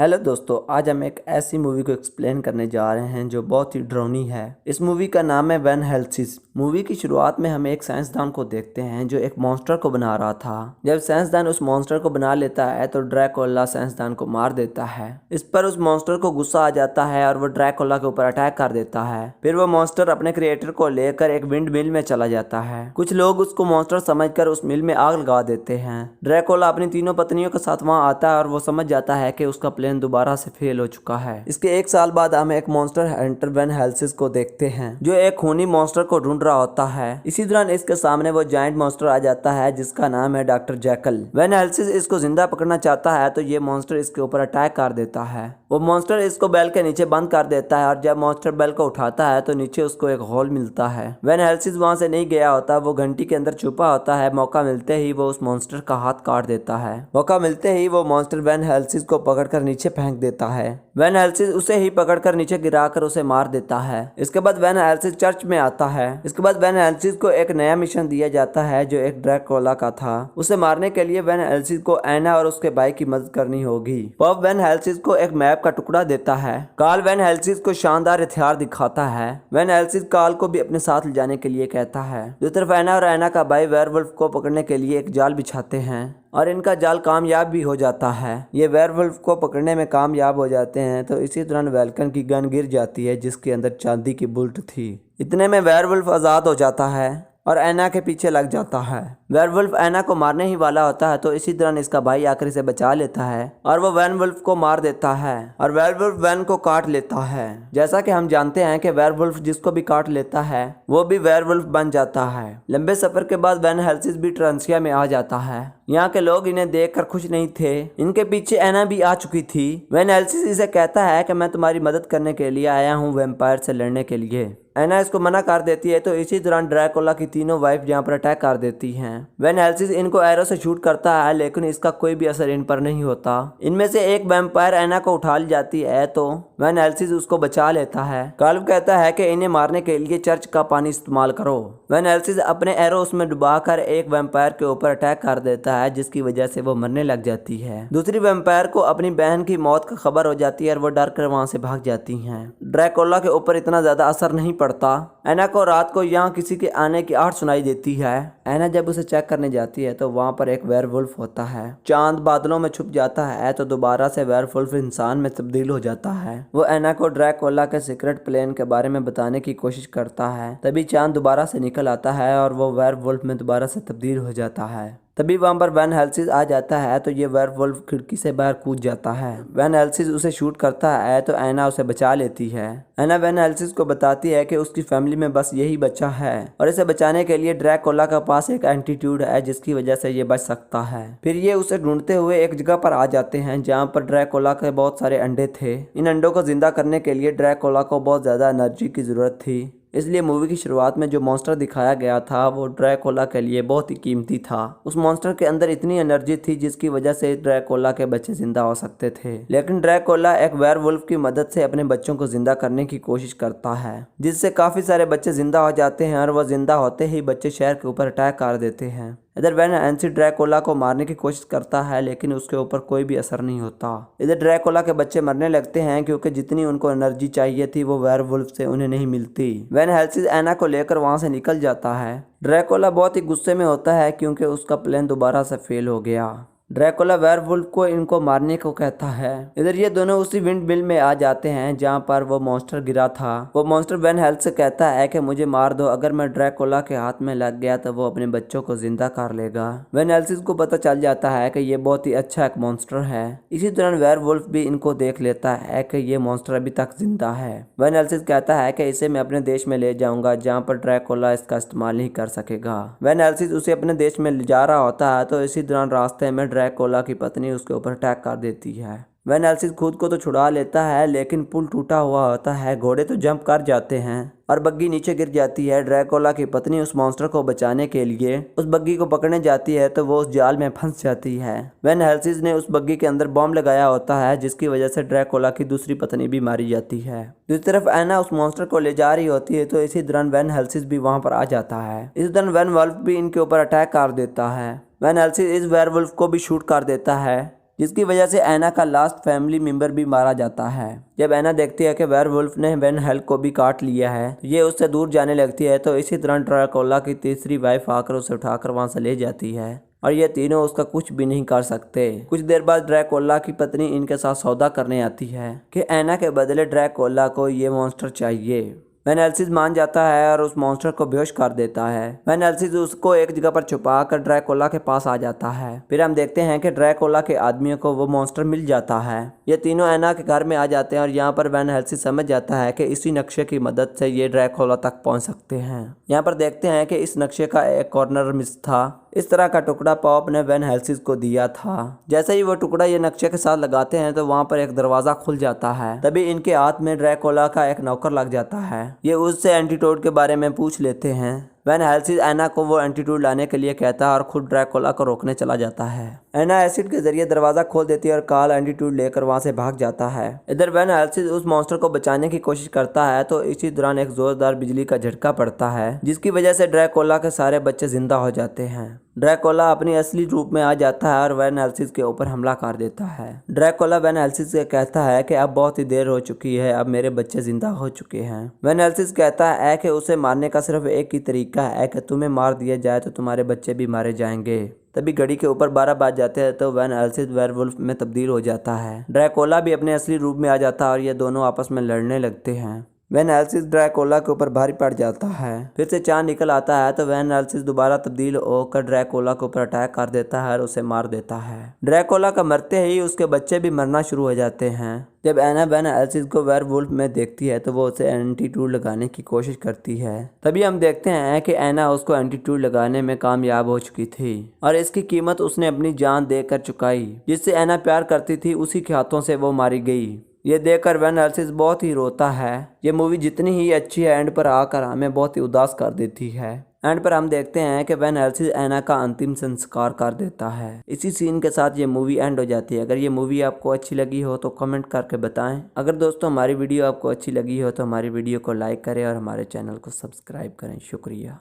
Hello दोस्तों, आज हम एक ऐसी मूवी को एक्सप्लेन करने जा रहे हैं जो बहुत ही डरावनी है। इस मूवी का नाम है वैन हेल्सिंग। मूवी की शुरुआत में हम एक साइंसदान को देखते हैं जो एक मॉन्स्टर को बना रहा था। जब साइंसदान उस मॉन्स्टर को बना लेता है तो ड्रैकुला साइंसदान को मार देता है। इस पर उस मॉन्स्टर को गुस्सा आ जाता है और वो ड्रैकुला के ऊपर अटैक कर देता है। फिर वो मॉन्स्टर अपने क्रिएटर को लेकर एक विंड मिल में चला जाता है। कुछ लोग उसको मॉन्स्टर समझकर उस मिल में आग लगा देते हैं। ड्रैकुला अपनी तीनों पत्नियों के साथ वहां आता है और वो समझ जाता है कि उसका प्लान दोबारा से फेल हो चुका है। इसके एक साल बाद हम एक मॉन्स्टर हंटर वैन हेल्सिंग को देखते हैं जो एक खूनी मॉन्स्टर को ढूंढ रहा होता है। इसी दौरान इसके सामने वो जायंट मॉन्स्टर आ जाता है जिसका नाम है डॉक्टर जैकल। वैन हेल्सिंग इसको जिंदा पकड़ना चाहता है तो ये मॉन्स्टर इसके ऊपर अटैक कर देता है। वो मॉन्स्टर इसको बेल के नीचे बंद कर देता है और जब मॉन्स्टर बेल को उठाता है तो नीचे उसको एक होल मिलता है। वैन हेल्सिंग वहां से नहीं गया होता, वो घंटी के अंदर छुपा होता है। मौका मिलते ही वो उस मॉन्स्टर का हाथ काट देता है। मौका मिलते ही वो मॉन्स्टर वैन हेल्सिंग को पकड़कर नीचे फेंक देता है। वैन हेल्सिंग उसे ही पकड़कर नीचे गिराकर उसे मार देता है। इसके बाद वैन हेल्सिंग चर्च में आता है। इसके बाद वैन हेल्सिंग को एक नया मिशन दिया जाता है जो एक ड्रैकुला का था। उसे मारने के लिए वैन हेल्सिंग को एना और उसके भाई की मदद करनी होगी। पॉप वैन हेल्सिंग को एक मैप का टुकड़ा देता है। कार्ल वैन हेल्सिंग को शानदार हथियार दिखाता है। वैन हेल्सिंग कार्ल को भी अपने साथ ले जाने के लिए कहता है। दूसरी तरफ एना और एना का भाई वेयरवुल्फ को पकड़ने के लिए एक जाल बिछाते हैं और इनका जाल कामयाब भी हो जाता है। ये वेयरवुल्फ को पकड़ने में कामयाब हो जाते हैं तो इसी दौरान वेल्कन की गन गिर जाती है जिसके अंदर चांदी की बुलेट थी। इतने में वेयरवुल्फ आजाद हो जाता है और एना के पीछे लग जाता है। वेयरवुल्फ एना को मारने ही वाला होता है तो इसी दौरान इसका भाई आकर इसे बचा लेता है और वो वेयरवुल्फ को मार देता है और वेयरवुल्फ वैन को काट लेता है। जैसा कि हम जानते हैं कि वेयरवुल्फ जिसको भी काट लेता है वो भी वेयरवुल्फ बन जाता है। लंबे सफर के बाद वैन हेल्सिंग भी ट्रांसिया में आ जाता है। यहाँ के लोग इन्हें देखकर खुश नहीं थे। इनके पीछे एना भी आ चुकी थी। वैन हेल्सिंग इसे कहता है कि मैं तुम्हारी मदद करने के लिए आया हूँ वैम्पायर से लड़ने के लिए। एना इसको मना कर देती है तो इसी दौरान ड्रैकुला की तीनों वाइफ यहाँ पर अटैक कर देती हैं। वैन हेल्सिंग इनको एरो से शूट करता है लेकिन इसका कोई भी असर इन पर नहीं होता। इनमें से एक वैम्पायर एना को उठा ली जाती है तो वैन हेल्सिंग उसको बचा लेता है। कार्ल कहता है कि इन्हें मारने के लिए चर्च का पानी इस्तेमाल करो। वैन हेल्सिंग अपने एरो उसमें डुबाकर एक वैम्पायर के ऊपर अटैक कर देता है जिसकी वजह से वो मरने लग जाती है। दूसरी वैम्पायर को अपनी बहन की मौत का खबर हो जाती है और वो डर कर वहां से भाग जाती हैं। ड्रैकुला के ऊपर इतना ज्यादा असर नहीं पड़ता। एना को रात को यहाँ किसी के आने की आहट सुनाई देती है। एना जब उसे चेक करने जाती है तो वहाँ पर एक वेयरवुल्फ होता है। चांद बादलों में छुप जाता है तो दोबारा से वेयरवुल्फ इंसान में तब्दील हो जाता है। वो एना को ड्रैकुला के सीक्रेट प्लान के बारे में बताने की कोशिश करता है। तभी चांद दोबारा से निकल आता है और वो वेयरवुल्फ में दोबारा से तब्दील हो जाता है। तभी वहां पर वैन हेल्सिंग आ जाता है तो ये वेयरवुल्फ खिड़की से बाहर कूद जाता है। वैन हेल्सिंग उसे शूट करता है तो एना उसे बचा लेती है। एना वैन हेल्सिंग को बताती है कि उसकी फैमिली में बस यही बच्चा है और इसे बचाने के लिए ड्रैकुला के पास एक एंटीट्यूड है जिसकी वजह से ये बच सकता है। फिर ये उसे ढूंढते हुए एक जगह पर आ जाते हैं जहाँ पर ड्रैकुला के बहुत सारे अंडे थे। इन अंडों को जिंदा करने के लिए ड्रैकुला को बहुत ज्यादा एनर्जी की जरूरत थी, इसलिए मूवी की शुरुआत में जो मॉन्स्टर दिखाया गया था वो ड्रैकुला के लिए बहुत ही कीमती था। उस मॉन्स्टर के अंदर इतनी एनर्जी थी जिसकी वजह से ड्रैकुला के बच्चे जिंदा हो सकते थे। लेकिन ड्रैकुला एक वेयरवुल्फ की मदद से अपने बच्चों को जिंदा करने की कोशिश करता है जिससे काफी सारे बच्चे जिंदा हो जाते हैं और वह जिंदा होते ही बच्चे शहर के ऊपर अटैक कर देते हैं। इधर वैन हेल्सिंग ड्रैकुला को मारने की कोशिश करता है लेकिन उसके ऊपर कोई भी असर नहीं होता। इधर ड्रैकुला के बच्चे मरने लगते हैं क्योंकि जितनी उनको एनर्जी चाहिए थी वो वेयरवुल्फ से उन्हें नहीं मिलती। वैन हेल्सिंग एना को लेकर वहां से निकल जाता है। ड्रैकुला बहुत ही गुस्से में होता है क्योंकि उसका प्लान दोबारा से फेल हो गया। ड्रैकुला वेयरवुल्फ को इनको मारने को कहता है। इधर ये दोनों उसी विंड मिल में आ जाते हैं जहाँ पर वो मॉन्स्टर गिरा था। वो मॉन्स्टर वैन हेल्सिंग से कहता है कि मुझे मार दो, अगर मैं ड्रैकुला के हाथ में लग गया तो वो अपने बच्चों को जिंदा कर लेगा। वैन हेल्सिंग को पता चल जाता है कि ये बहुत ही अच्छा एक मॉन्स्टर है। इसी दौरान वेयरवुल्फ भी इनको देख लेता है कि ये मॉन्स्टर अभी तक जिंदा है। वैन हेल्सिंग कहता है कि इसे मैं अपने देश में ले जाऊंगा जहाँ पर ड्रैकुला इसका इस्तेमाल नहीं कर सकेगा। वैन हेल्सिंग उसे अपने देश में ले जा रहा होता है तो इसी दौरान रास्ते में ड्रैकुला की पत्नी उसके ऊपर अटैक कर देती है। वैन हेल्सिंग खुद को तो छुड़ा लेता है लेकिन पुल टूटा हुआ होता है। घोड़े तो जंप कर जाते हैं और बग्गी नीचे गिर जाती है। ड्रैकुला की पत्नी उस मॉन्स्टर को बचाने के लिए उस बग्गी को पकड़ने जाती है तो वो उस जाल में फंस जाती है। वैन हेल्सिंग ने उस बग्गी के अंदर बॉम्ब लगाया होता है जिसकी वजह से ड्रैकुला की दूसरी पत्नी भी मारी जाती है। दूसरी तरफ एना उस मॉन्स्टर को ले जा रही होती है तो इसी दौरान वैन हेल्सिंग भी वहां पर आ जाता है। इस दौरान वैन वुल्फ भी इनके ऊपर अटैक कर देता है। वैन हेल्सिंग इस वेयरवुल्फ को भी शूट कर देता है जिसकी वजह से एना का लास्ट फैमिली मेंबर भी मारा जाता है। जब एना देखती है कि वेयरवुल्फ ने वैन हेल्थ को भी काट लिया है तो ये उससे दूर जाने लगती है। तो इसी तरह ड्रैकुला की तीसरी वाइफ आकर उसे उठाकर वहां से ले जाती है और ये तीनों उसका कुछ भी नहीं कर सकते। कुछ देर बाद ड्रैकुला की पत्नी इनके साथ सौदा करने आती है कि एना के बदले ड्रैकुला को ये मॉन्स्टर चाहिए। वैन हेल्सिंग मान जाता है और उस मॉन्स्टर को बेहोश कर देता है। वैन हेल्सिंग उसको एक जगह पर छुपा कर ड्रैकुला के पास आ जाता है। फिर हम देखते हैं कि ड्रैकुला के आदमियों को वो मॉन्स्टर मिल जाता है। ये तीनों एना के घर में आ जाते हैं और यहाँ पर वैन हेल्सिंग समझ जाता है कि इसी नक्शे की मदद से ये ड्रैकुला तक पहुँच सकते हैं। यहाँ पर देखते हैं कि इस नक्शे का एक कॉर्नर मिस था। इस तरह का टुकड़ा पॉप ने वैन हेल्सिंग को दिया था। जैसे ही वो टुकड़ा ये नक्शे के साथ लगाते हैं तो वहाँ पर एक दरवाजा खुल जाता है। तभी इनके हाथ में ड्रैकुला का एक नौकर लग जाता है। ये उससे एंटीडोट के बारे में पूछ लेते हैं। वैन हेल्सिंग एना को वो एंटीडोट लाने के लिए कहता है और खुद ड्रैकुला को रोकने चला जाता है। एना एसिड के जरिए दरवाजा खोल देती है और कार्ल एंटीडोट लेकर वहां से भाग जाता है। इधर वैन हेल्सिंग उस मॉन्स्टर को बचाने की कोशिश करता है तो इसी दौरान एक जोरदार बिजली का झटका पड़ता है जिसकी वजह से ड्रैकुला के सारे बच्चे जिंदा हो जाते हैं। ड्रैकुला अपनी असली रूप में आ जाता है और वैन हेल्सिंग के ऊपर हमला कर देता है। ड्रैकुला वैन हेल्सिंग से कहता है कि अब बहुत ही देर हो चुकी है, अब मेरे बच्चे जिंदा हो चुके हैं। वैन हेल्सिंग कहता है कि उसे मारने का सिर्फ एक ही तरीका है कि तुम्हें मार दिया जाए तो तुम्हारे बच्चे भी मारे जाएंगे। तभी घड़ी के ऊपर 12 बज जाते हैं तो वैन हेल्सिंग वेयरवुल्फ में तब्दील हो जाता है। ड्रैकुला भी अपने असली रूप में आ जाता है और ये दोनों आपस में लड़ने लगते हैं। वैन हेल्सिंग ड्रैकुला के ऊपर भारी पड़ जाता है। फिर से चांद निकल आता है तो वैन हेल्सिंग दोबारा तब्दील होकर ड्रैकुला के ऊपर अटैक कर देता है और उसे मार देता है। ड्रैकुला का मरते ही उसके बच्चे भी मरना शुरू हो जाते हैं। जब एना वैन हेल्सिंग को वेयरवुल्फ में देखती है तो वो उसे एंटीडोट लगाने की कोशिश करती है। तभी हम देखते हैं कि एना उसको एंटीडोट लगाने में कामयाब हो चुकी थी और इसकी कीमत उसने अपनी जान देकर चुकाई। जिससे एना प्यार करती थी उसी के हाथों से वो मारी गई। ये देखकर वैन हेल्सिंग बहुत ही रोता है। ये मूवी जितनी ही अच्छी है एंड पर आकर हमें बहुत ही उदास कर देती है। एंड पर हम देखते हैं कि वैन हेल्सिंग एना का अंतिम संस्कार कर देता है। इसी सीन के साथ ये मूवी एंड हो जाती है। अगर ये मूवी आपको अच्छी लगी हो तो कमेंट करके बताएं। अगर दोस्तों हमारी वीडियो आपको अच्छी लगी हो तो हमारी वीडियो को लाइक करें और हमारे चैनल को सब्सक्राइब करें। शुक्रिया।